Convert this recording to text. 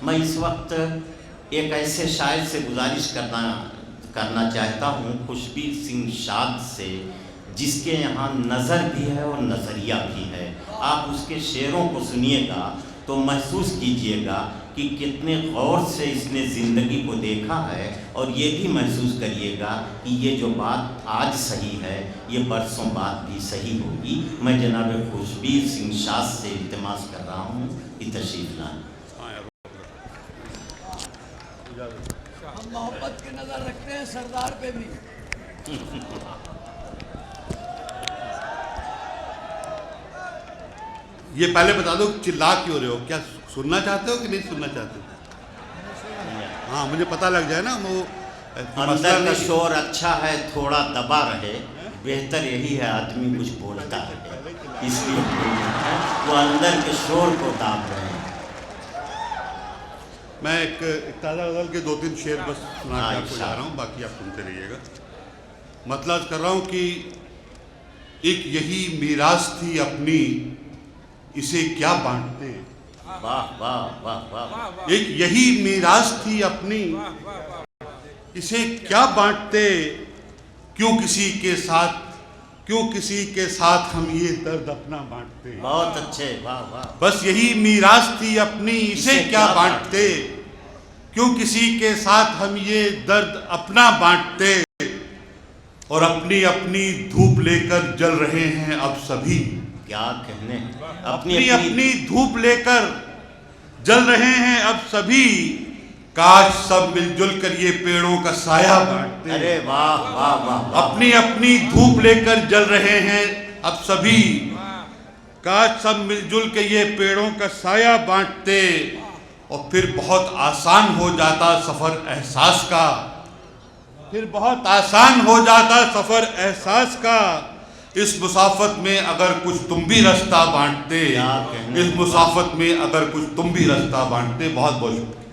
मैं इस वक्त एक ऐसे शायर से गुजारिश करना चाहता हूँ, खुशबीर सिंह शाद से, जिसके यहाँ नज़र भी है और नज़रिया भी है। आप उसके शेरों को सुनिएगा तो महसूस कीजिएगा कि कितने गौर से इसने ज़िंदगी को देखा है, और ये भी महसूस करिएगा कि ये जो बात आज सही है ये बरसों बाद भी सही होगी। मैं जनाब खुशबीर सिंह शाद से इल्तिमास कर रहा हूँ कि तशरीफ लाएं। हम मोहब्बत की नज़र रखते हैं सरदार पे भी। ये पहले बता दो, चिल्ला क्यों रहे हो? क्या सुनना चाहते हो कि नहीं सुनना चाहते हो? हाँ, मुझे पता लग जाए ना। वो अंदर का शोर अच्छा है, थोड़ा दबा रहे, बेहतर यही है आदमी कुछ बोलता है, इसलिए वो अंदर के शोर को दाब रहे हैं। मैं एक ताज़ा गज़ल के 2-3 शेर बस सुना के आपको जा रहा हूँ, बाकी आप सुनते रहिएगा। मतलब कर रहा हूँ कि एक यही मीरास थी अपनी, इसे क्या बांटते। वाह वाह वाह वाह। एक यही मीरास थी अपनी, इसे क्या बांटते। क्यों किसी के साथ हम ये दर्द अपना बांटते। बहुत अच्छे, वाह वाह। बस यही मीरास थी अपनी, इसे क्या बांटते। क्यों किसी के साथ हम ये दर्द अपना बांटते। और अपनी अपनी धूप लेकर जल रहे हैं अब सभी। क्या कहने, अपनी धूप लेकर जल रहे हैं अब सभी। काश सब मिलजुल कर ये पेड़ों का साया बांटते। अरे वाह वाह वाह। अपनी धूप लेकर जल रहे हैं अब सभी। काश सब मिलजुल के ये पेड़ों का साया बांटते। और फिर बहुत आसान हो जाता सफर एहसास का। फिर बहुत आसान हो जाता सफर एहसास का। इस मुसाफत में अगर कुछ तुम भी रास्ता बांटते। इस मुसाफत में अगर कुछ तुम भी रास्ता बांटते। बहुत बहुत शुक्रिया।